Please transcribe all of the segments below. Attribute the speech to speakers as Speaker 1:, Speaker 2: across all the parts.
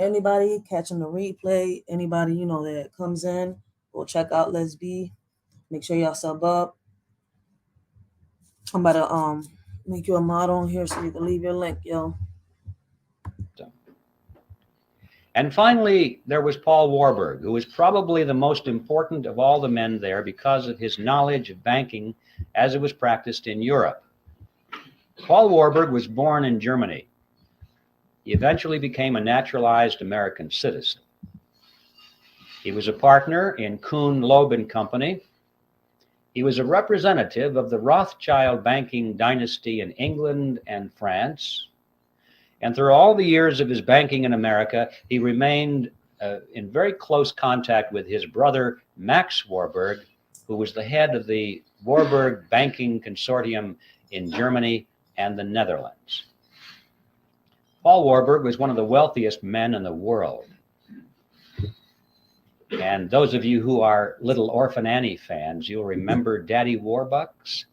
Speaker 1: Anybody catching the replay, anybody, that comes in, go check out Let's Be. Make sure y'all sub up. I'm about to make you a mod on here so you can leave your link, yo.
Speaker 2: And finally, there was Paul Warburg, who was probably the most important of all the men there because of his knowledge of banking as it was practiced in Europe. Paul Warburg was born in Germany. He eventually became a naturalized American citizen. He was a partner in Kuhn, Loeb and Company. He was a representative of the Rothschild banking dynasty in England and France. And through all the years of his banking in America, he remained in very close contact with his brother, Max Warburg, who was the head of the Warburg Banking Consortium in Germany and the Netherlands. Paul Warburg was one of the wealthiest men in the world. And those of you who are Little Orphan Annie fans, you'll remember Daddy Warbucks.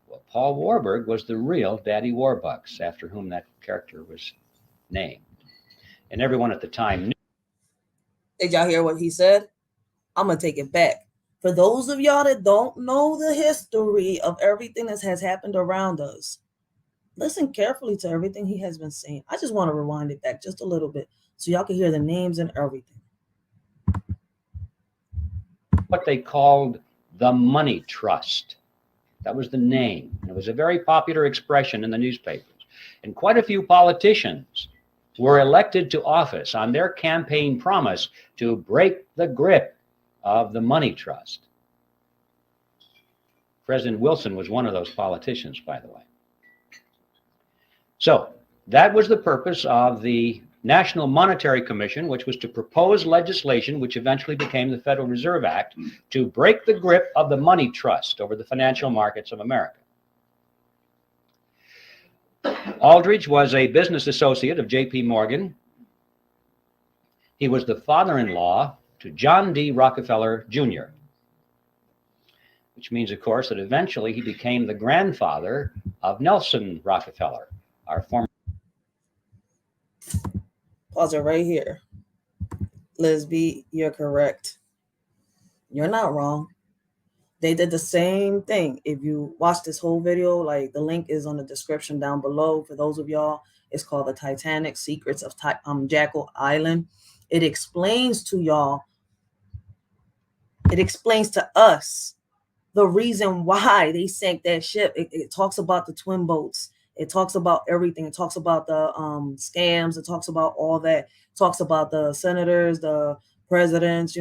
Speaker 2: Well, Paul Warburg was the real Daddy Warbucks, after whom that character was named. And everyone at the time knew.
Speaker 1: Did y'all hear what he said? I'm going to take it back. For those of y'all that don't know the history of everything that has happened around us, listen carefully to everything he has been saying. I just want to rewind it back just a little bit so y'all can hear the names and everything.
Speaker 2: What they called the money trust. That was the name. It was a very popular expression in the newspapers. And quite a few politicians were elected to office on their campaign promise to break the grip of the money trust. President Wilson was one of those politicians, by the way. So that was the purpose of the National Monetary Commission, which was to propose legislation, which eventually became the Federal Reserve Act, to break the grip of the money trust over the financial markets of America. Aldrich was a business associate of J.P. Morgan. He was the father-in-law to John D. Rockefeller, Jr., which means, of course, that eventually he became the grandfather of Nelson Rockefeller, our former.
Speaker 1: Pause it right here. Lisby, you're correct. You're not wrong. They did the same thing. If you watch this whole video, like the link is on the description down below. For those of y'all, it's called The Titanic Secrets of Jekyll Island. It explains to y'all, it explains to us the reason why they sank that ship. It talks about the twin boats. It talks about everything. It talks about the scams. It talks about all that. It talks about the senators, the presidents,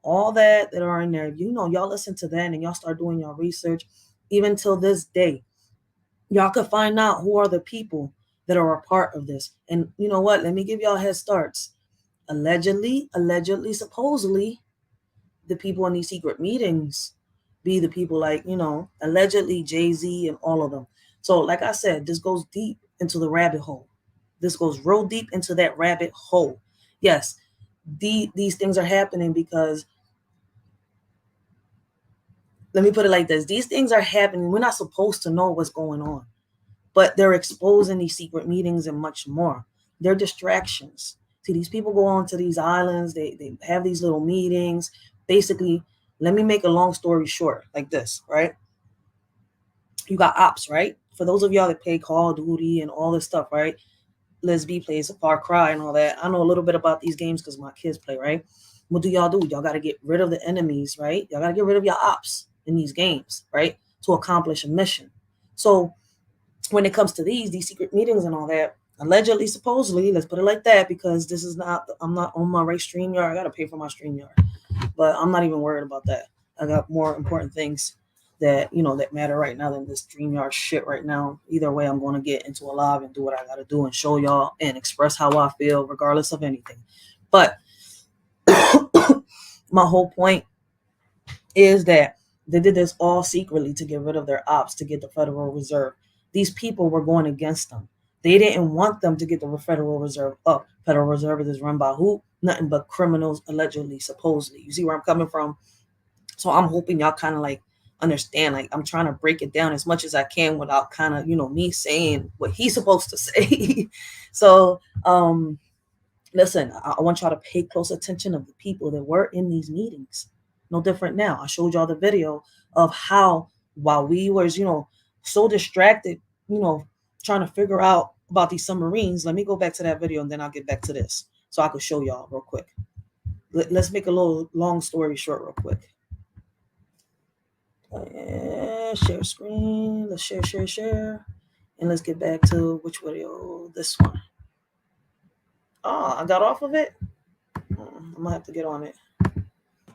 Speaker 1: all that are in there. Y'all listen to that and y'all start doing your research. Even till this day, y'all could find out who are the people that are a part of this. And you know what? Let me give y'all head starts. Allegedly, supposedly, the people in these secret meetings be the people like, allegedly Jay-Z and all of them. So like I said, this goes deep into the rabbit hole. This goes real deep into that rabbit hole. Yes, these things are happening because, let me put it like this. These things are happening. We're not supposed to know what's going on, but they're exposing these secret meetings and much more. They're distractions. See, these people go on to these islands. They have these little meetings. Basically, let me make a long story short like this, right? You got ops, right? For those of y'all that play Call of Duty and all this stuff, right? Let's Be plays Far Cry and all that. I know a little bit about these games because my kids play, right? What do? Y'all got to get rid of the enemies, right? Y'all got to get rid of your ops in these games, right? To accomplish a mission. So when it comes to these secret meetings and all that, allegedly, supposedly, let's put it like that, because this is not, I'm not on my right StreamYard. I got to pay for my StreamYard, but I'm not even worried about that. I got more important things that, that matter right now than this StreamYard shit right now. Either way, I'm going to get into a live and do what I got to do and show y'all and express how I feel regardless of anything. But my whole point is that they did this all secretly to get rid of their ops, to get the Federal Reserve. These people were going against them. They didn't want them to get the Federal Reserve up. Federal Reserve is run by who? Nothing but criminals, allegedly, supposedly. You see where I'm coming from? So I'm hoping y'all kind of like understand. Like, I'm trying to break it down as much as I can without kind of, me saying what he's supposed to say. So Listen, I want y'all to pay close attention of the people that were in these meetings. No different now. I showed y'all the video of how while we was, so distracted, trying to figure out about these submarines. Let me go back to that video and then I'll get back to this so I can show y'all real quick. Let's make a little long story short real quick. Share screen. Let's share. And let's get back to which video? This one. Oh, I got off of it. I'm gonna have to get on it.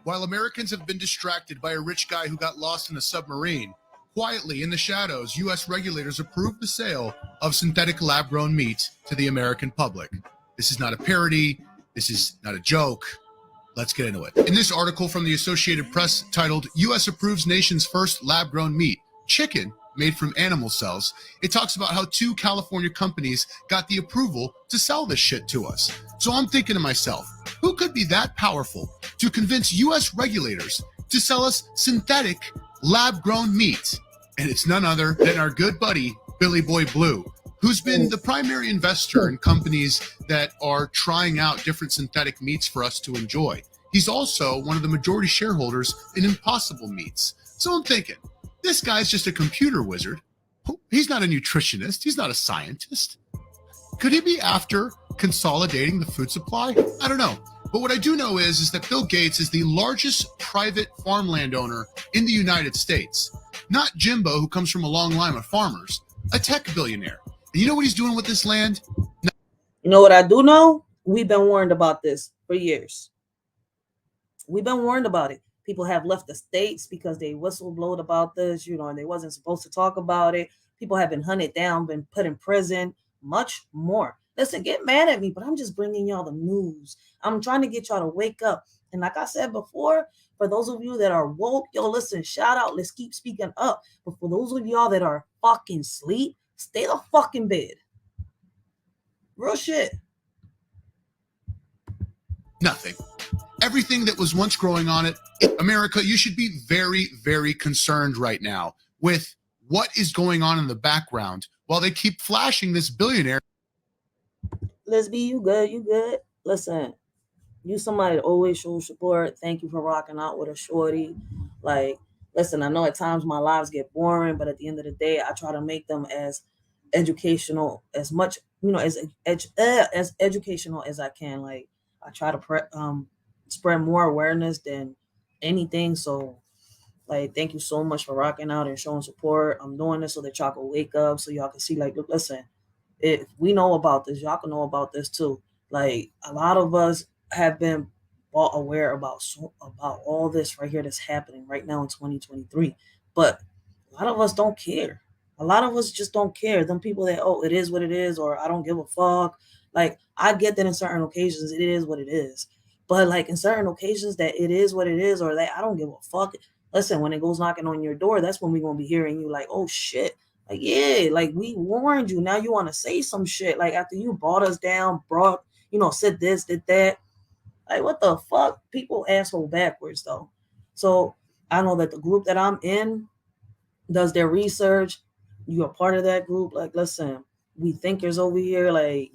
Speaker 3: While Americans have been distracted by a rich guy who got lost in a submarine, quietly in the shadows, U.S. regulators approved the sale of synthetic lab-grown meat to the American public. This is not a parody. This is not a joke. Let's get into it. In this article from the Associated Press titled, U.S. approves nation's first lab-grown meat, chicken made from animal cells, it talks about how 2 California companies got the approval to sell this shit to us. So I'm thinking to myself, who could be that powerful to convince U.S. regulators to sell us synthetic lab-grown meat? And it's none other than our good buddy, Billy Boy Blue, who's been the primary investor in companies that are trying out different synthetic meats for us to enjoy. He's also one of the majority shareholders in Impossible Meats. So I'm thinking, this guy's just a computer wizard. He's not a nutritionist. He's not a scientist. Could he be after consolidating the food supply? I don't know. But what I do know is that Bill Gates is the largest private farmland owner in the United States. Not Jimbo, who comes from a long line of farmers, a tech billionaire. And you know what he's doing with this land?
Speaker 1: You know what I do know? We've been warned about this for years. We've been warned about it. People have left the states because they whistleblowed about this, and they wasn't supposed to talk about it. People have been hunted down, been put in prison, much more. Listen, get mad at me, but I'm just bringing y'all the news. I'm trying to get y'all to wake up. And like I said before, for those of you that are woke, listen, shout out. Let's keep speaking up. But for those of y'all that are fucking sleep, stay the fuck in bed. Real shit.
Speaker 3: Nothing. Everything that was once growing on it. America, you should be very, very concerned right now with what is going on in the background while they keep flashing this billionaire.
Speaker 1: Lesby, you good? Listen, you somebody that always shows support. Thank you for rocking out with a shorty. Like, listen, I know at times my lives get boring, but at the end of the day, I try to make them as educational as much, as educational as I can. Like, I try to spread more awareness than anything. So, like, thank you so much for rocking out and showing support. I'm doing this so that y'all can wake up, so y'all can see, like, look, listen, if we know about this, y'all can know about this too. Like, a lot of us have been aware about all this right here that's happening right now in 2023, but a lot of us don't care. A lot of us just don't care. Them people that, it is what it is, or I don't give a fuck. Like, I get that in certain occasions it is what it is, but like in certain occasions that it is what it is, or that I don't give a fuck. Listen, when it goes knocking on your door, that's when we're gonna be hearing you like, oh shit. Like, yeah, like we warned you. Now you want to say some shit. Like, after you brought us down, said this, did that. Like, what the fuck? People asshole backwards, though. So I know that the group that I'm in does their research. You're a part of that group. Like, listen, we thinkers over here. Like,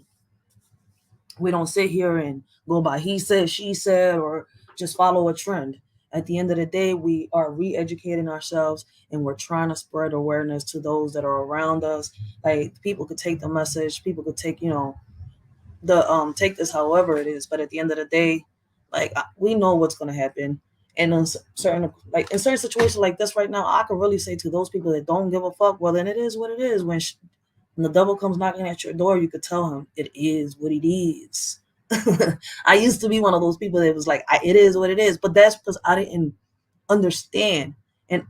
Speaker 1: we don't sit here and go by he said, she said, or just follow a trend. At the end of the day, we are re-educating ourselves and we're trying to spread awareness to those that are around us. Like, people could take the message, people could take, take this however it is, but at the end of the day, like, we know what's going to happen. And in certain situations like this right now, I can really say to those people that don't give a fuck, well, then it is what it is. When the devil comes knocking at your door, you could tell him it is what it is. I used to be one of those people that was like, it is what it is, but that's because I didn't understand, and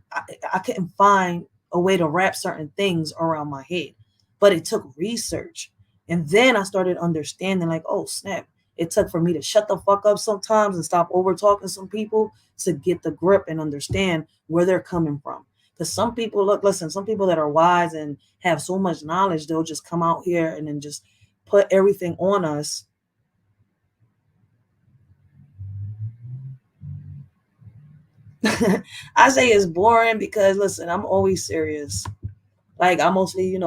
Speaker 1: I couldn't find a way to wrap certain things around my head. But it took research, and then I started understanding, like, oh snap, it took for me to shut the fuck up sometimes and stop over talking some people to get the grip and understand where they're coming from. Because some people, some people that are wise and have so much knowledge, they'll just come out here and then just put everything on us. I say it's boring because, listen, I'm always serious. Like, I mostly,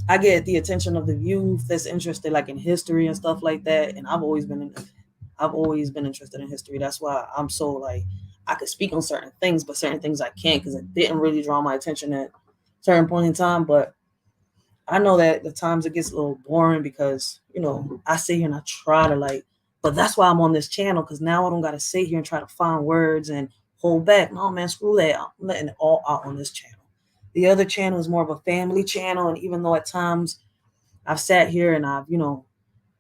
Speaker 1: I get the attention of the youth that's interested like in history and stuff like that. And I've always been interested in history. That's why I'm so like, I could speak on certain things, but certain things I can't because it didn't really draw my attention at a certain point in time. But I know that the times it gets a little boring because, you know, I sit here and I try to like, but that's why I'm on this channel, because now I don't got to sit here and try to find words and hold back. No, man, screw that. I'm letting it all out on this channel. The other channel is more of a family channel. And even though at times I've sat here and I've, you know,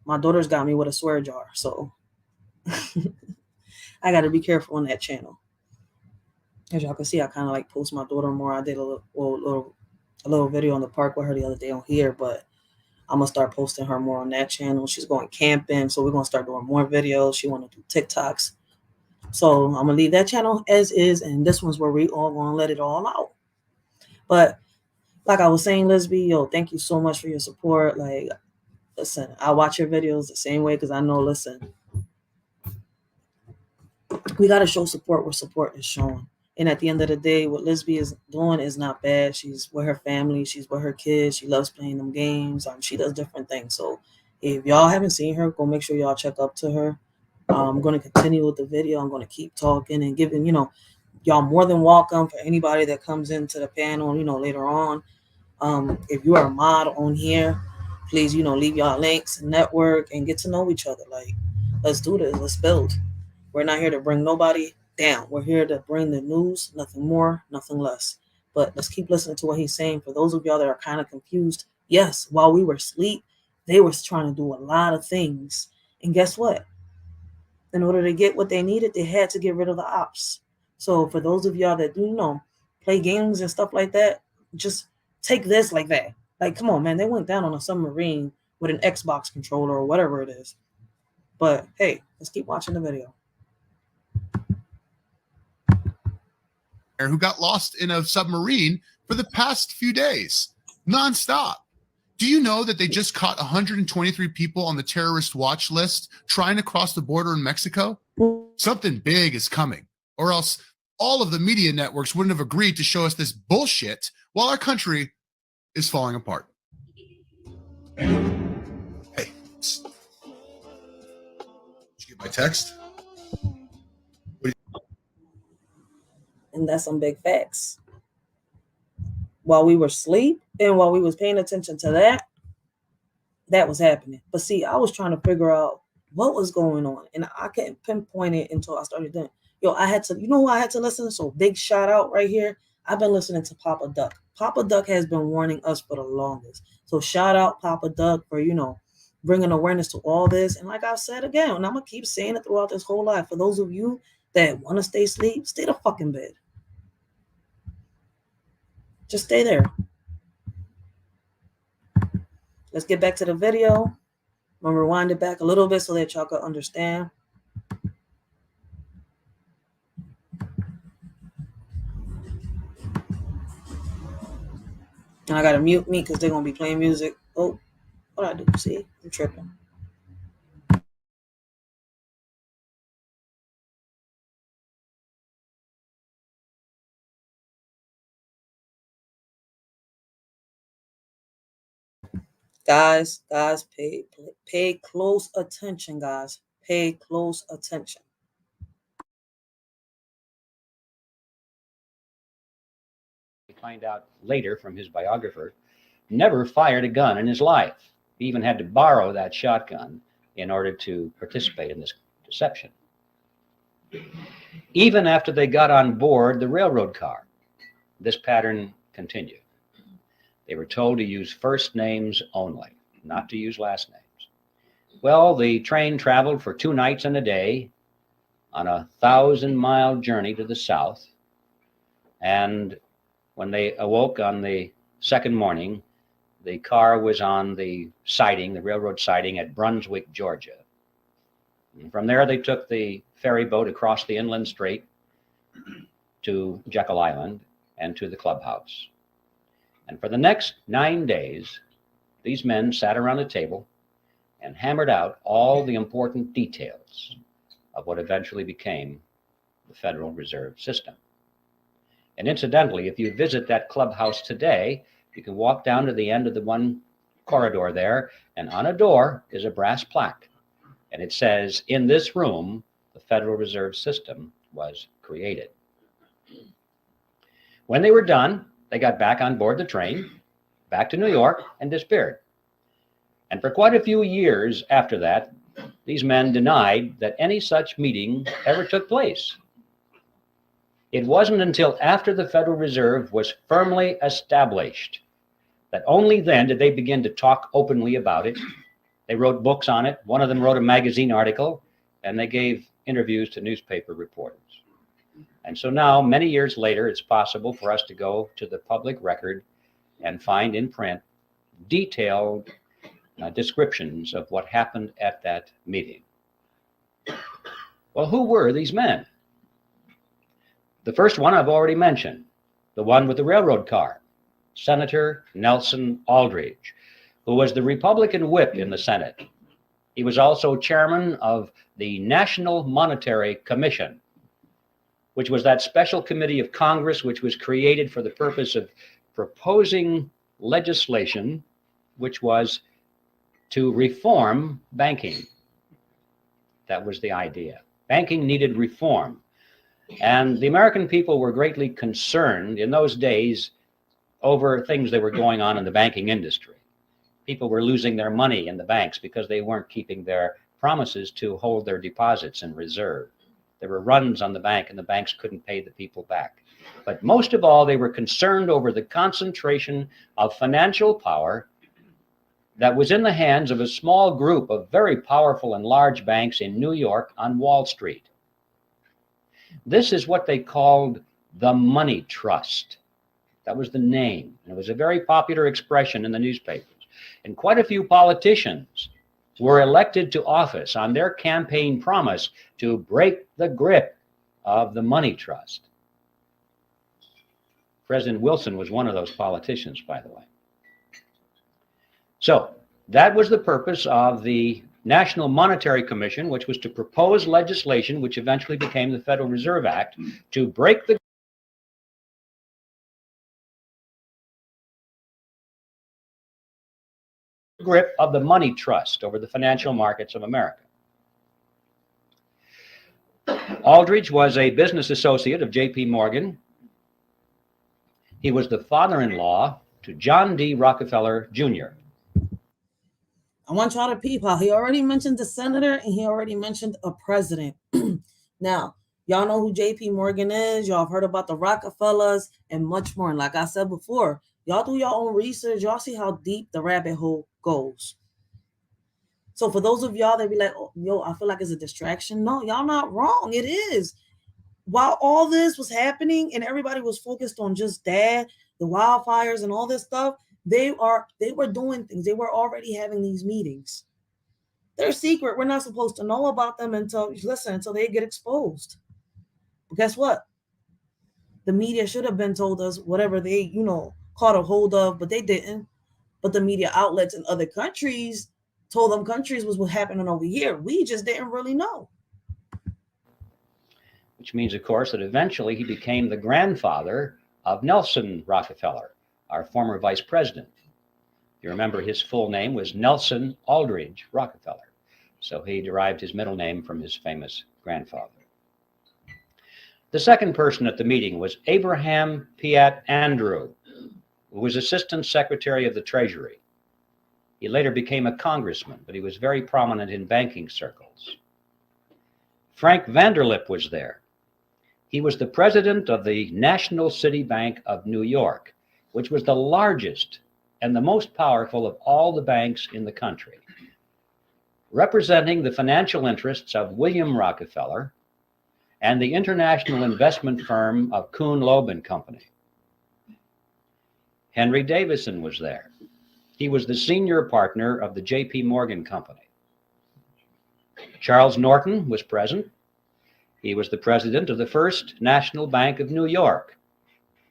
Speaker 1: my daughter's got me with a swear jar. So I got to be careful on that channel. As y'all can see, I kind of like post my daughter more. I did a little video on the park with her the other day on here, but I'm going to start posting her more on that channel. She's going camping, so we're going to start doing more videos. She want to do TikToks. So I'm going to leave that channel as is, and this one's where we all going to let it all out. But like I was saying, Lisby, yo, thank you so much for your support. Like, listen, I watch your videos the same way because I know, listen, we got to show support where support is shown. And at the end of the day, what Lisby is doing is not bad. She's with her family. She's with her kids. She loves playing them games. She does different things. So if y'all haven't seen her, go make sure y'all check up to her. I'm going to continue with the video. I'm going to keep talking and giving, you know, y'all more than welcome for anybody that comes into the panel, you know, later on. If you are a mod on here, please, you know, leave y'all links and network and get to know each other. Like, let's do this. Let's build. We're not here to bring nobody down. We're here to bring the news, nothing more, nothing less. But let's keep listening to what he's saying. For those of y'all that are kind of confused, yes, while we were asleep, they were trying to do a lot of things. And guess what? In order to get what they needed, they had to get rid of the ops. So for those of y'all that do, you know, play games and stuff like that, just take this like that. Like, come on, man. They went down on a submarine with an Xbox controller or whatever it is. But hey, let's keep watching the video.
Speaker 3: Who got lost in a submarine for the past few days, nonstop. Do you know that they just caught 123 people on the terrorist watch list trying to cross the border in Mexico? Something big is coming, or else all of the media networks wouldn't have agreed to show us this bullshit while our country is falling apart. Hey, did you get my text?
Speaker 1: And that's some big facts. While we were asleep and while we was paying attention to that, that was happening. But see, I was trying to figure out what was going on, and I couldn't pinpoint it until I started doing. Yo, I had to, you know who I had to listen to? So big shout out right here. I've been listening to Papa Duck. Papa Duck has been warning us for the longest. So shout out Papa Duck for, you know, bringing awareness to all this. And like I said again, and I'm going to keep saying it throughout this whole life, for those of you that want to stay asleep, stay the fucking bed. Just stay there. Let's get back to the video. I'm going to rewind it back a little bit so that y'all can understand. And I got to mute me because they're going to be playing music. Oh, what I do? See? I'm tripping. Guys, pay close attention, guys. Pay close attention.
Speaker 2: We find out later from his biographer, never fired a gun in his life. He even had to borrow that shotgun in order to participate in this deception. Even after they got on board the railroad car, this pattern continued. They were told to use first names only, not to use last names. Well, the train traveled for 2 nights and a day on a 1,000-mile journey to the south. And when they awoke on the second morning, the car was on the siding, the railroad siding at Brunswick, Georgia. And from there, they took the ferry boat across the inland strait to Jekyll Island and to the clubhouse. And for the next 9 days, these men sat around a table and hammered out all the important details of what eventually became the Federal Reserve System. And incidentally, if you visit that clubhouse today, you can walk down to the end of the one corridor there, and on a door is a brass plaque. And it says, "In this room, the Federal Reserve System was created." When they were done, they got back on board the train, back to New York, and disappeared. And for quite a few years after that, these men denied that any such meeting ever took place. It wasn't until after the Federal Reserve was firmly established that only then did they begin to talk openly about it. They wrote books on it. One of them wrote a magazine article, and they gave interviews to newspaper reporters. And so now, many years later, it's possible for us to go to the public record and find in print detailed descriptions of what happened at that meeting. Well, who were these men? The first one I've already mentioned, the one with the railroad car, Senator Nelson Aldrich, who was the Republican whip in the Senate. He was also chairman of the National Monetary Commission, which was that special committee of Congress which was created for the purpose of proposing legislation which was to reform banking. That was the idea. Banking needed reform. And the American people were greatly concerned in those days over things that were going on in the banking industry. People were losing their money in the banks because they weren't keeping their promises to hold their deposits in reserve. There were runs on the bank, and the banks couldn't pay the people back. But most of all, they were concerned over the concentration of financial power that was in the hands of a small group of very powerful and large banks in New York on Wall Street. This is what they called the money trust. That was the name. And it was a very popular expression in the newspapers. And quite a few politicians were elected to office on their campaign promise to break the grip of the money trust. President Wilson was one of those politicians, by the way. So that was the purpose of the National Monetary Commission, which was to propose legislation, which eventually became the Federal Reserve Act, to break the grip of the money trust over the financial markets of America. Aldrich was a business associate of J.P. Morgan. He was the father-in-law to John D. Rockefeller, Jr.
Speaker 1: I want y'all to peep how he already mentioned the senator and he already mentioned a president. Now, y'all know who J.P. Morgan is. Y'all have heard about the Rockefellers and much more. And like I said before, y'all do your own research. Y'all see how deep the rabbit hole goes. So for those of y'all that be like, oh, yo, I feel like it's a distraction. No, y'all not wrong. It is. While all this was happening and everybody was focused on just that, the wildfires and all this stuff, they were doing things. They were already having these meetings. They're secret. We're not supposed to know about them until they get exposed. But guess what? The media should have been told us whatever they, caught a hold of, but they didn't. But the media outlets in other countries told them countries was what happening over here. We just didn't really know.
Speaker 2: Which means, of course, that eventually he became the grandfather of Nelson Rockefeller, our former vice president. You remember his full name was Nelson Aldrich Rockefeller. So he derived his middle name from his famous grandfather. The second person at the meeting was Abraham Piatt Andrew, who was Assistant Secretary of the Treasury. He later became a congressman, but he was very prominent in banking circles. Frank Vanderlip was there. He was the president of the National City Bank of New York, which was the largest and the most powerful of all the banks in the country, representing the financial interests of William Rockefeller and the international investment firm of Kuhn, Loeb and Company. Henry Davison was there. He was the senior partner of the J.P. Morgan Company. Charles Norton was present. He was the president of the First National Bank of New York,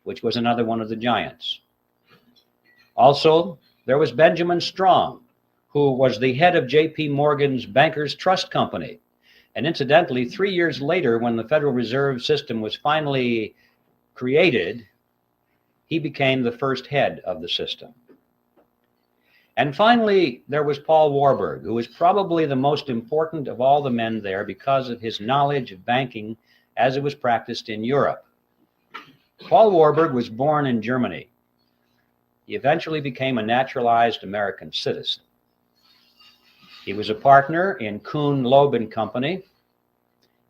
Speaker 2: which was another one of the giants. Also, there was Benjamin Strong, who was the head of J.P. Morgan's Bankers Trust Company. And incidentally, 3 years later, when the Federal Reserve System was finally created, he became the first head of the system. And finally, there was Paul Warburg, who was probably the most important of all the men there because of his knowledge of banking as it was practiced in Europe. Paul Warburg was born in Germany. He eventually became a naturalized American citizen. He was a partner in Kuhn, Loeb and Company.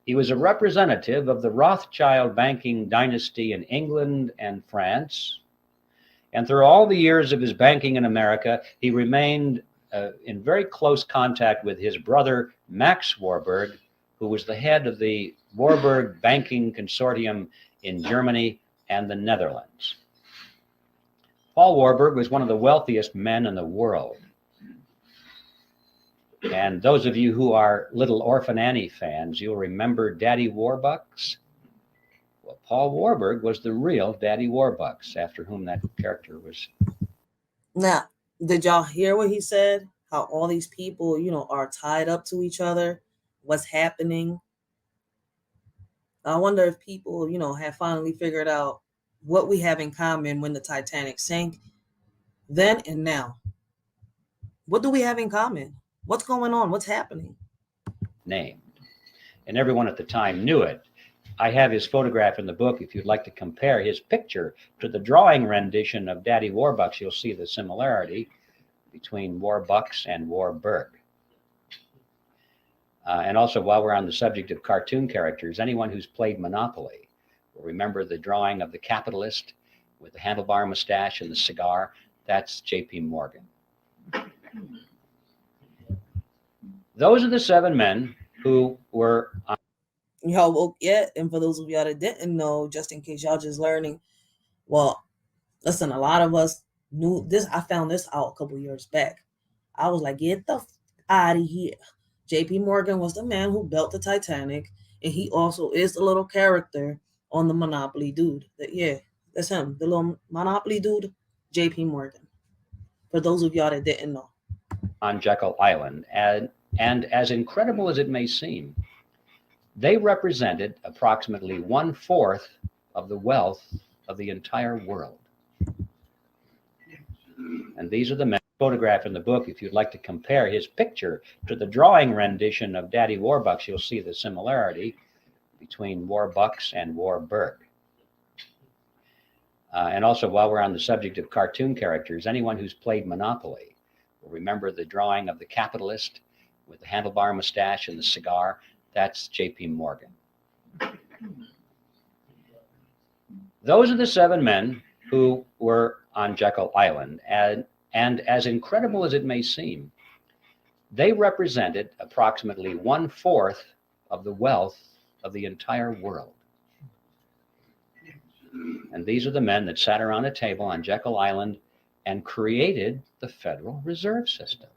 Speaker 2: He was a representative of the Rothschild banking dynasty in England and France. And through all the years of his banking in America, he remained in very close contact with his brother, Max Warburg, who was the head of the Warburg Banking Consortium in Germany and the Netherlands. Paul Warburg was one of the wealthiest men in the world. And those of you who are Little Orphan Annie fans, you'll remember Daddy Warbucks. Well, Paul Warburg was the real Daddy Warbucks, after whom that character was.
Speaker 1: Now, did y'all hear what he said? How all these people, are tied up to each other? What's happening? I wonder if people, have finally figured out what we have in common when the Titanic sank, then and now. What do we have in common? What's going on? What's happening?
Speaker 2: Named. And everyone at the time knew it. I have his photograph in the book. If you'd like to compare his picture to the drawing rendition of Daddy Warbucks, you'll see the similarity between Warbucks and Warburg. And also, while we're on the subject of cartoon characters, anyone who's played Monopoly will remember the drawing of the capitalist with the handlebar mustache and the cigar. That's J.P. Morgan. Those are the 7 men who were on.
Speaker 1: Y'all woke yet? And for those of y'all that didn't know, just in case y'all just learning, well, listen, a lot of us knew this. I found this out a couple years back. I was like, get the out of here. J.P. Morgan was the man who built the Titanic, and he also is the little character on the Monopoly dude. That's him, the little Monopoly dude, J.P. Morgan. For those of y'all that didn't know.
Speaker 2: On Jekyll Island, and as incredible as it may seem, they represented approximately 1/4 of the wealth of the entire world. And these are the men photographed in the book. If you'd like to compare his picture to the drawing rendition of Daddy Warbucks, you'll see the similarity between Warbucks and Warburg. And also, while we're on the subject of cartoon characters, anyone who's played Monopoly will remember the drawing of the capitalist with the handlebar mustache and the cigar. That's J.P. Morgan. Those are the 7 men who were on Jekyll Island. And as incredible as it may seem, they represented approximately 1/4 of the wealth of the entire world. And these are the men that sat around a table on Jekyll Island and created the Federal Reserve System.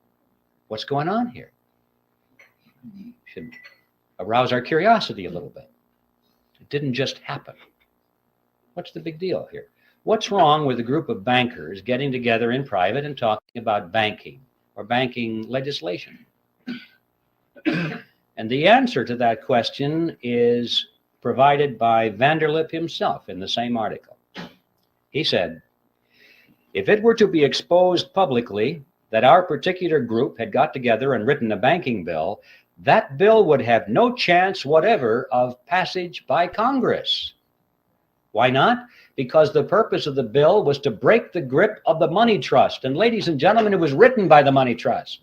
Speaker 2: What's going on here? Should arouse our curiosity a little bit. It didn't just happen. What's the big deal here? What's wrong with a group of bankers getting together in private and talking about banking or banking legislation? And the answer to that question is provided by Vanderlip himself in the same article. He said, if it were to be exposed publicly that our particular group had got together and written a banking bill, that bill would have no chance whatever of passage by Congress. Why not? Because the purpose of the bill was to break the grip of the money trust. And ladies and gentlemen, it was written by the money trust.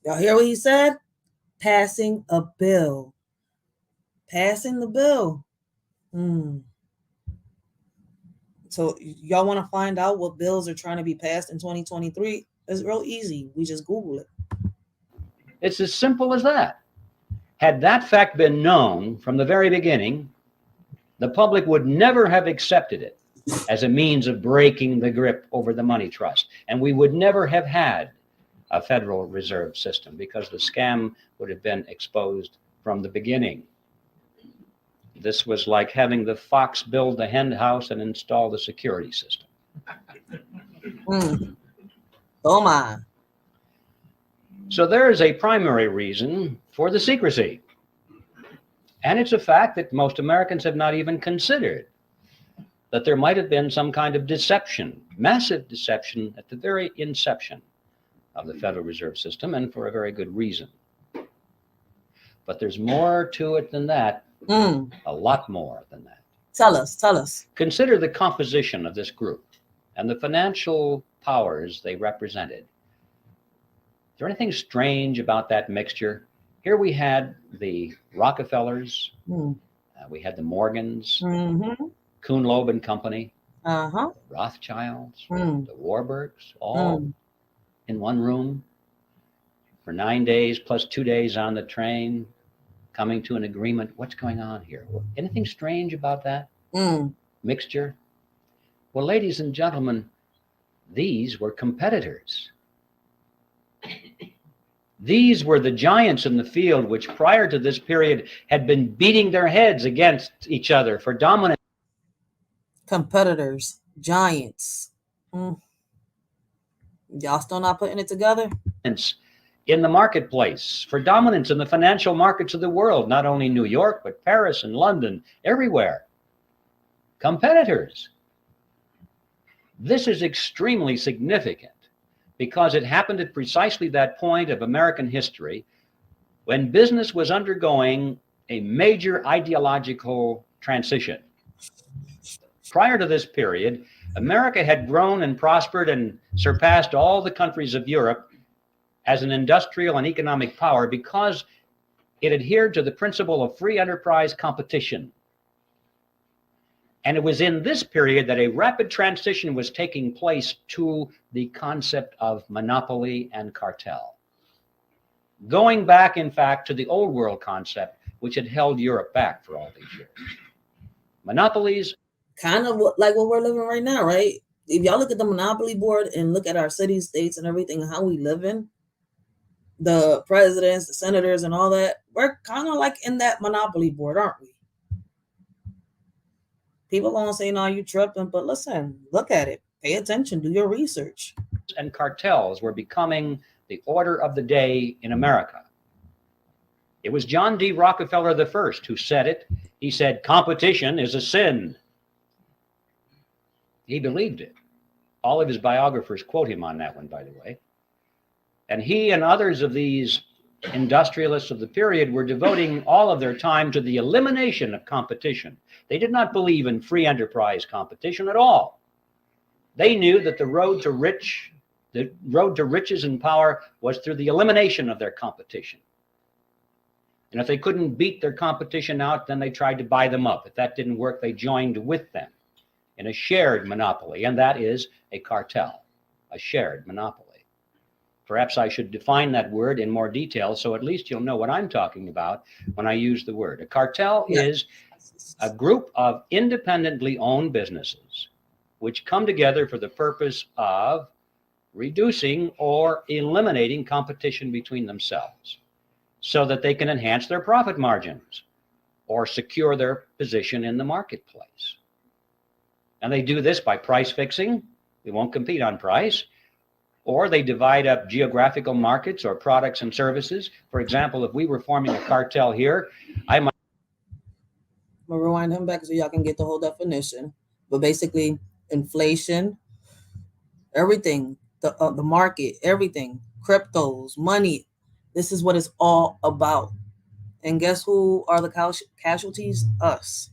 Speaker 1: Y'all hear what he said? Passing a bill. Passing the bill. So y'all want to find out what bills are trying to be passed in 2023? It's real easy. We just Google it.
Speaker 2: It's as simple as that. Had that fact been known from the very beginning, the public would never have accepted it as a means of breaking the grip over the money trust. And we would never have had a Federal Reserve System because the scam would have been exposed from the beginning. This was like having the fox build the hen house and install the security system.
Speaker 1: Oh my.
Speaker 2: So there is a primary reason for the secrecy. And it's a fact that most Americans have not even considered, that there might have been some kind of deception, massive deception at the very inception of the Federal Reserve System, and for a very good reason. But there's more to it than that, a lot more than that.
Speaker 1: Tell us.
Speaker 2: Consider the composition of this group and the financial powers they represented. Is there anything strange about that mixture? Here we had the Rockefellers, we had the Morgans, Kuhn Loeb and Company, the Rothschilds, the Warburgs, all in one room for 9 days plus 2 days on the train, coming to an agreement. What's going on here? Anything strange about that mixture? Well, ladies and gentlemen, these were competitors. These were the giants in the field which prior to this period had been beating their heads against each other for dominance.
Speaker 1: Competitors, giants. Y'all still not putting it together?
Speaker 2: In the marketplace, for dominance in the financial markets of the world, not only New York, but Paris and London, everywhere. Competitors. This is extremely significant because it happened at precisely that point of American history when business was undergoing a major ideological transition. Prior to this period, America had grown and prospered and surpassed all the countries of Europe as an industrial and economic power because it adhered to the principle of free enterprise competition. And it was in this period that a rapid transition was taking place to the concept of monopoly and cartel. Going back, in fact, to the old world concept, which had held Europe back for all these years. Monopolies.
Speaker 1: Kind of like what we're living right now, right? If y'all look at the monopoly board and look at our cities, states, and everything, and how we live in, the presidents, the senators, and all that, we're kind of like in that monopoly board, aren't we? People gonna say, no, you tripping, but listen, look at it. Pay attention, do your research.
Speaker 2: And cartels were becoming the order of the day in America. It was John D. Rockefeller I who said it. He said, competition is a sin. He believed it. All of his biographers quote him on that one, by the way. And he and others of these industrialists of the period were devoting all of their time to the elimination of competition. They did not believe in free enterprise competition at all. They knew that the road to riches and power was through the elimination of their competition. And if they couldn't beat their competition out, then they tried to buy them up. If that didn't work, they joined with them in a shared monopoly, and that is a cartel, a shared monopoly. Perhaps I should define that word in more detail so at least you'll know what I'm talking about when I use the word. A cartel is a group of independently owned businesses which come together for the purpose of reducing or eliminating competition between themselves so that they can enhance their profit margins or secure their position in the marketplace. And they do this by price fixing. We won't compete on price. Or they divide up geographical markets or products and services. For example, if we were forming a cartel here, I'm
Speaker 1: gonna rewind him back so y'all can get the whole definition. But basically, inflation, everything, the market, everything, cryptos, money. This is what it's all about. And guess who are the casualties? Us.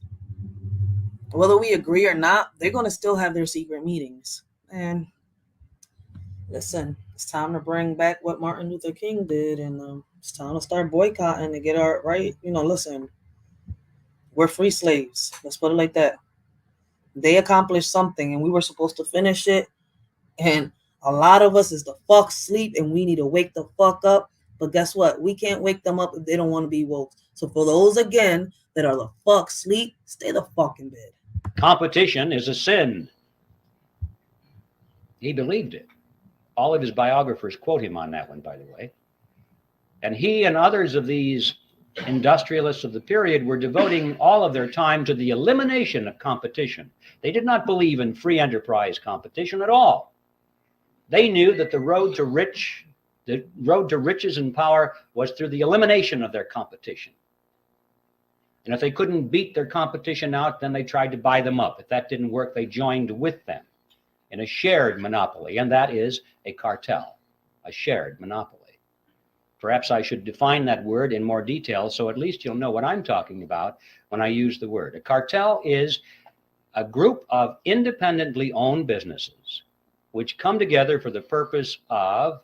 Speaker 1: Whether we agree or not, they're gonna still have their secret meetings. And listen, it's time to bring back what Martin Luther King did, and it's time to start boycotting to get our right. Listen, we're free slaves. Let's put it like that. They accomplished something, and we were supposed to finish it. And a lot of us is the fuck sleep, and we need to wake the fuck up. But guess what? We can't wake them up if they don't want to be woke. So for those, again, that are the fuck sleep, stay the fuck in bed.
Speaker 2: Competition is a sin. He believed it. All of his biographers quote him on that one, by the way. And he and others of these industrialists of the period were devoting all of their time to the elimination of competition. They did not believe in free enterprise competition at all. They knew that the road to riches and power was through the elimination of their competition. And if they couldn't beat their competition out, then they tried to buy them up. If that didn't work, they joined with them in a shared monopoly, and that is a cartel, a a shared monopoly. Perhaps I should define that word in more detail so at least you'll know what I'm talking about when I use the word. A cartel is a group of independently owned businesses which come together for the purpose of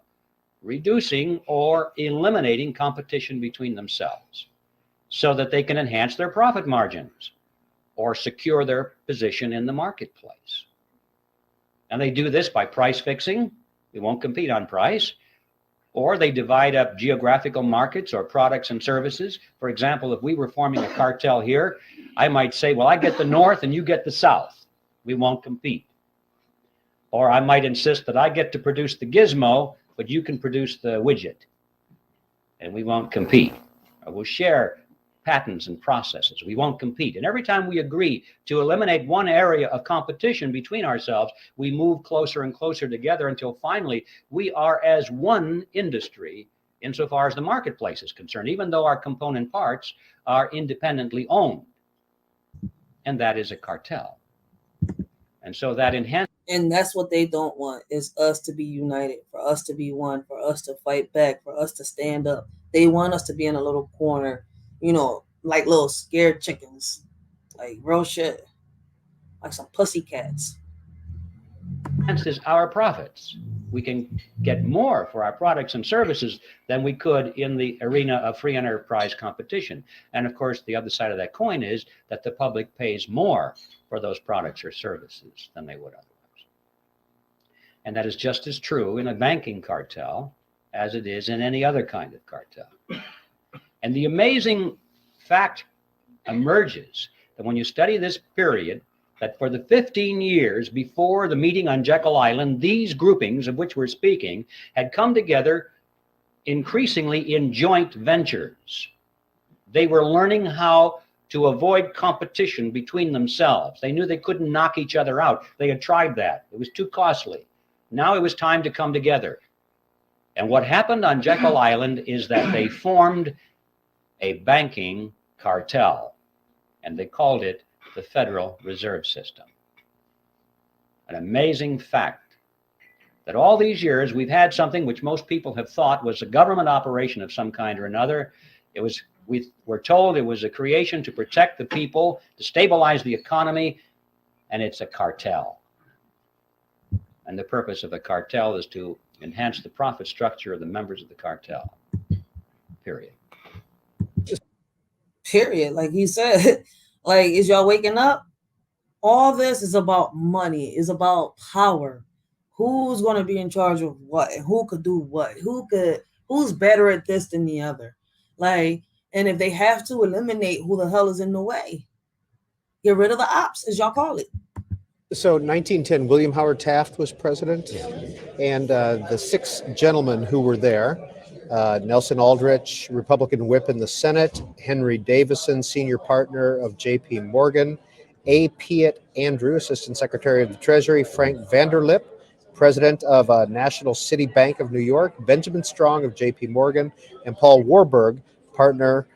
Speaker 2: reducing or eliminating competition between themselves so that they can enhance their profit margins or secure their position in the marketplace. And they do this by price fixing. We won't compete on price. Or they divide up geographical markets or products and services. For example, if we were forming a cartel here, I might say, well, I get the North and you get the South. We won't compete. Or I might insist that I get to produce the gizmo, but you can produce the widget. And we won't compete. Or we'll share patents and processes. We won't compete. And every time we agree to eliminate one area of competition between ourselves, we move closer and closer together until finally we are as one industry insofar as the marketplace is concerned, even though our component parts are independently owned. And that is a cartel. And so that enhances.
Speaker 1: And that's what they don't want, is us to be united, for us to be one, for us to fight back, for us to stand up. They want us to be in a little corner, you know, like little scared chickens, like real shit, like some pussycats.
Speaker 2: Enhances our profits. We can get more for our products and services than we could in the arena of free enterprise competition. And of course, the other side of that coin is that the public pays more for those products or services than they would otherwise. And that is just as true in a banking cartel as it is in any other kind of cartel. And the amazing fact emerges that when you study this period, that for the 15 years before the meeting on Jekyll Island, these groupings of which we're speaking had come together increasingly in joint ventures. They were learning how to avoid competition between themselves. They knew they couldn't knock each other out. They had tried that. It was too costly. Now it was time to come together. And what happened on Jekyll Island is that they formed a banking cartel, and they called it the Federal Reserve System. An amazing fact that all these years we've had something which most people have thought was a government operation of some kind or another. We were told it was a creation to protect the people, to stabilize the economy, and it's a cartel. And the purpose of a cartel is to enhance the profit structure of the members of the cartel. Period.
Speaker 1: Period. Like he said, like, is y'all waking up? All this is about money, is about power. Who's going to be in charge of what? And who could do what? Who's better at this than the other? Like, and if they have to eliminate who the hell is in the way, get rid of the ops, as y'all call it.
Speaker 4: So 1910, William Howard Taft was president, and the 6 gentlemen who were there, Nelson Aldrich, Republican whip in the Senate, Henry Davison, senior partner of J.P. Morgan, A. Piatt Andrew, assistant secretary of the Treasury, Frank Vanderlip, president of National City Bank of New York, Benjamin Strong of J.P. Morgan, and Paul Warburg, partner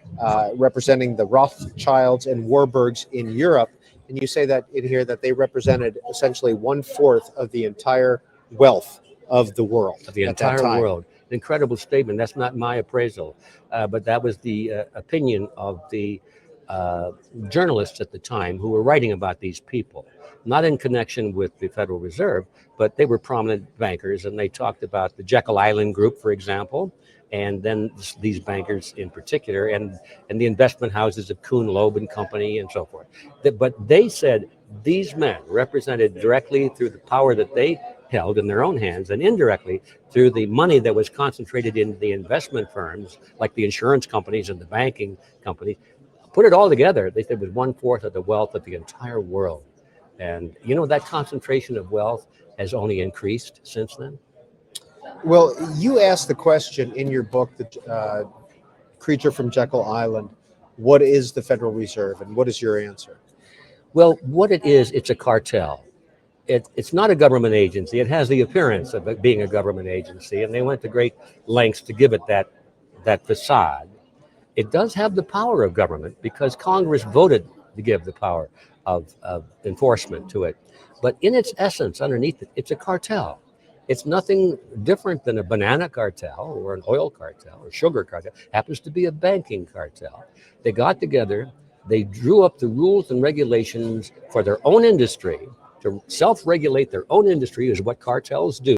Speaker 4: representing the Rothschilds and Warburgs in Europe. And you say that in here that they represented essentially 1/4 of the entire wealth of the world.
Speaker 5: Of the entire world. Incredible statement. That's not my appraisal, but that was the opinion of the journalists at the time who were writing about these people, not in connection with the Federal Reserve, but they were prominent bankers, and they talked about the Jekyll Island group, for example, and then these bankers in particular, and the investment houses of Kuhn, Loeb and Company and so forth. But they said these men represented directly through the power that they held in their own hands and indirectly through the money that was concentrated in the investment firms like the insurance companies and the banking companies. Put it all together, they said it was 1/4 of the wealth of the entire world. And you know, that concentration of wealth has only increased since then.
Speaker 4: Well, you asked the question in your book, The Creature from Jekyll Island, what is the Federal Reserve, and what is your answer?
Speaker 5: Well, what it is, it's a cartel. It's not a government agency. It has the appearance of it being a government agency, and they went to great lengths to give it that facade. It does have the power of government because Congress voted to give the power of enforcement to it. But in its essence, underneath it, it's a cartel. It's nothing different than a banana cartel or an oil cartel or sugar cartel. Happens to be a banking cartel. They got together, they drew up the rules and regulations for their own industry to self-regulate their own industry, is what cartels do.